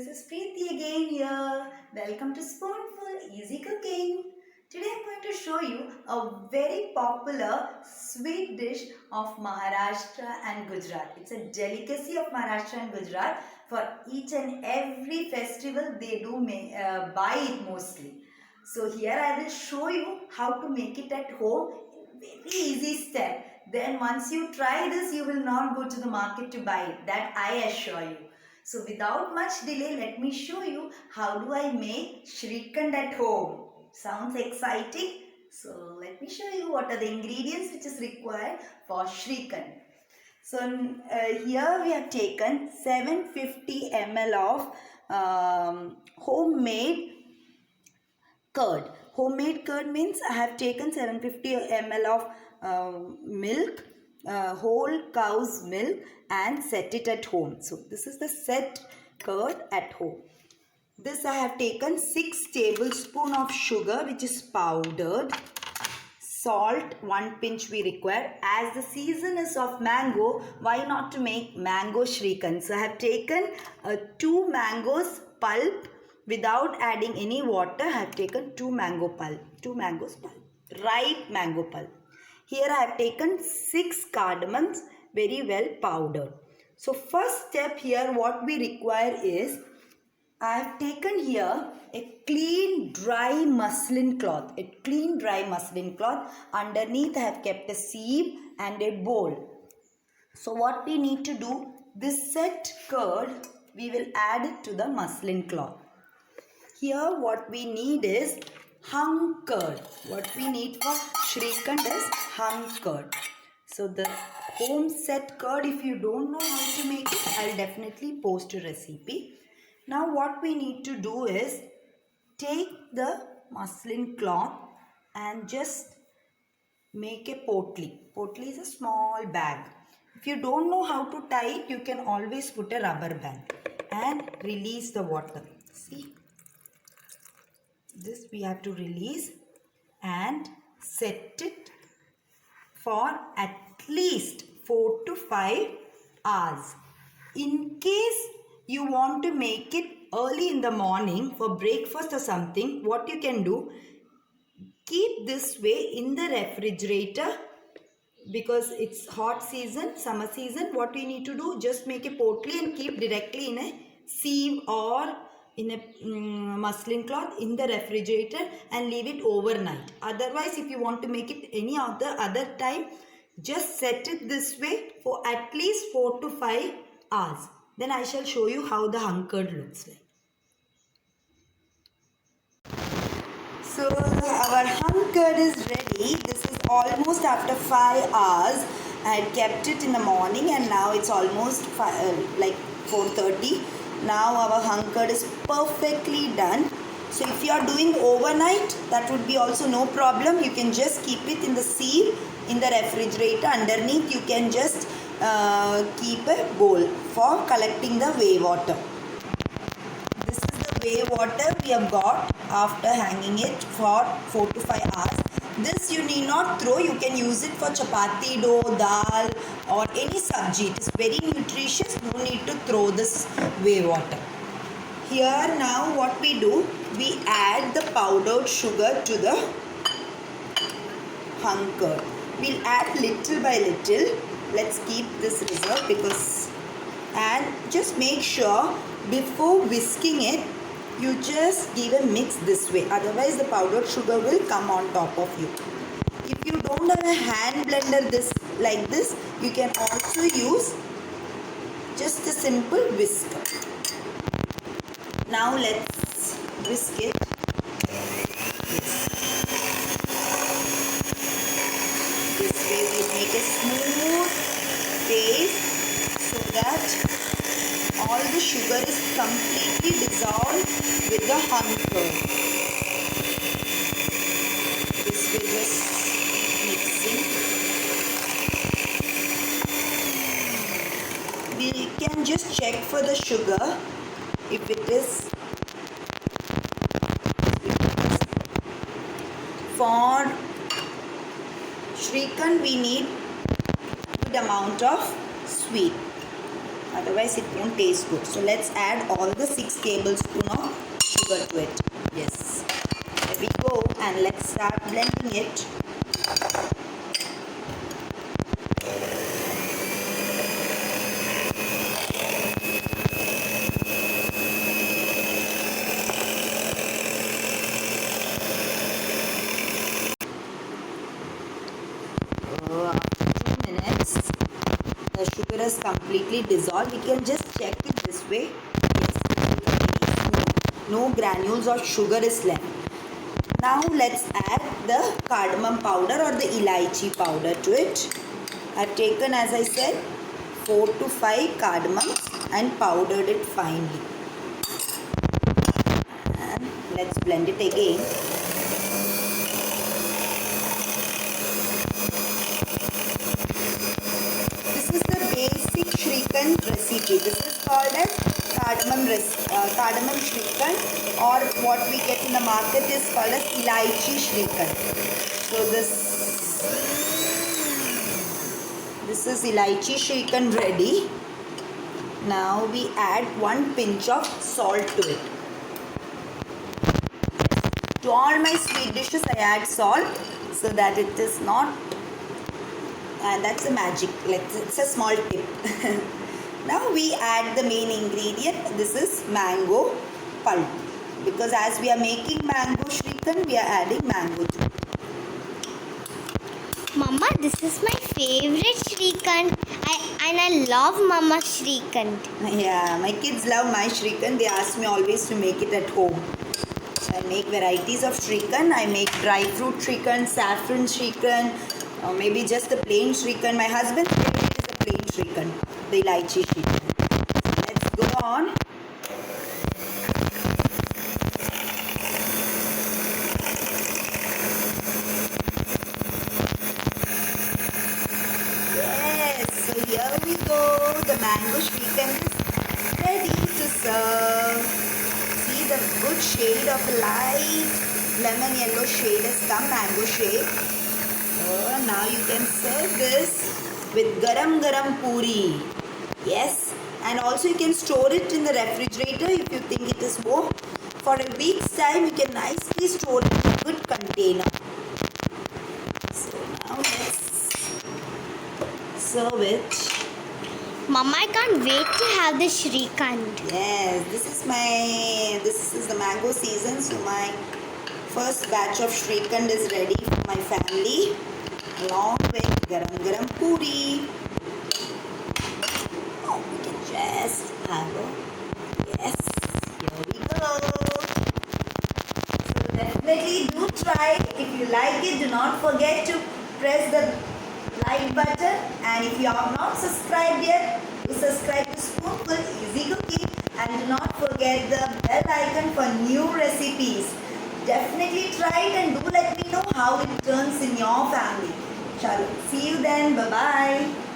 is Preeti again here. Welcome to Spoonful Easy Cooking. Today I'm going to show you a very popular sweet dish of Maharashtra and Gujarat. It's a delicacy of Maharashtra and Gujarat. For each and every festival they do buy it mostly. So here I will show you how to make it at home in very easy step. Then once you try this, you will not go to the market to buy it. That I assure you. So without much delay, let me show you how do I make Shrikhand at home. Sounds exciting? So let me show you what are the ingredients which is required for Shrikhand. So here we have taken 750 ml of homemade curd. Homemade curd means I have taken 750 ml of milk, whole cow's milk, and set it at home. So this is the set curd at home. This I have taken 6 tablespoons of sugar which is powdered. Salt 1 pinch we require. As the season is of mango, why not to make mango Shrikhand? So I have taken 2 mangoes pulp without adding any water. I have taken 2 mango pulp, 2 mangoes pulp, ripe mango pulp. Here I have taken 6 cardamoms very well powdered. So first step here what we require is I have taken here a clean dry muslin cloth. A clean dry muslin cloth. Underneath I have kept a sieve and a bowl. So what we need to do, this set curd we will add it to the muslin cloth. Here what we need is hung curd. What we need for Shrikhand is hung curd. So the home set curd, if you don't know how to make it, I'll definitely post a recipe. Now what we need to do is take the muslin cloth and just make a potli. Potli is a small bag. If you don't know how to tie it, you can always put a rubber band and release the water. See? This we have to release and set it for at least 4 to 5 hours. In case you want to make it early in the morning for breakfast or something, what you can do, keep this way in the refrigerator because it's hot season, summer season. What you need to do, just make a potli and keep directly in a sieve or in a muslin cloth in the refrigerator and leave it overnight. Otherwise, if you want to make it any other time, just set it this way for at least 4 to 5 hours. Then I shall show you how the hung curd looks like. So our hung curd is ready. This is almost after 5 hours. I had kept it in the morning and now it's almost like 4:30. Now our hung curd is perfectly done. So if you are doing overnight, that would be also no problem. You can just keep it in the sieve in the refrigerator. Underneath you can just keep a bowl for collecting the whey water. This is the whey water we have got after hanging it for 4 to 5 hours. This you need not throw. You can use it for chapati dough, dal or any sabji. It is very nutritious. No need to throw this whey water. Here now what we do, we add the powdered sugar to the hung curd. We'll add little by little. Let's keep this reserved because, and just make sure before whisking it, you just give a mix this way. Otherwise the powdered sugar will come on top of you. If you don't have a hand blender like this, you can also use just a simple whisker. Now let's whisk it. This way we make a smooth paste so that all the sugar is completely dissolved with the hung curd. This way just mixing. We can just check for the sugar if it is. For Shrikhand we need good amount of sweet. otherwise it won't taste good. So let's add all the 6 tablespoons of sugar to it. Yes, there we go, and let's start blending it. After 2 minutes, the sugar is completely dissolved. We can just check it this way. Yes, no granules or sugar is left. Now let's add the cardamom powder or the elaichi powder to it. I've taken, as I said, 4 to 5 cardamoms and powdered it finely. And let's blend it again. This is the basic Shrikhand recipe. This is called as cardamom Shrikhand, or what we get in the market is called as elaichi Shrikhand. So this is elaichi Shrikhand ready. Now we add 1 pinch of salt to it. To all my sweet dishes I add salt so that it is not, and that's a magic, like it's a small tip. Now we add the main ingredient. This is mango pulp, because as we are making mango Shrikhand, we are adding mango too. Mama, this is my favorite Shrikhand. I love Mama Shrikhand. Yeah, my kids love my Shrikhand. They ask me always to make it at home. So I make varieties of Shrikhand. I make dry fruit Shrikhand, saffron Shrikhand, or maybe just the plain Shrikhand. My husband's favorite is the plain Shrikhand, the elaichi Shrikhand. So let's go on. Yes, so here we go. The mango Shrikhand is ready to serve. See the good shade of light lemon yellow shade has come, mango shade. So now you can serve this with garam puri. Yes, and also you can store it in the refrigerator if you think it is more. For a week's time you can nicely store it in a good container. So now let's serve it. Mama, I can't wait to have the Shrikhand. Yes, this is the mango season, so my first batch of Shrikhand is ready for my family, along with garam puri. Oh, we can just have a, yes, here we go. So definitely do try. If you like it, do not forget to press the like button, and if you have not subscribed yet, do subscribe to Spoonful Easy Cooking, and do not forget the bell icon for new recipes. Definitely try it and do let me know how it turns in your family. Chalo, see you then. Bye bye.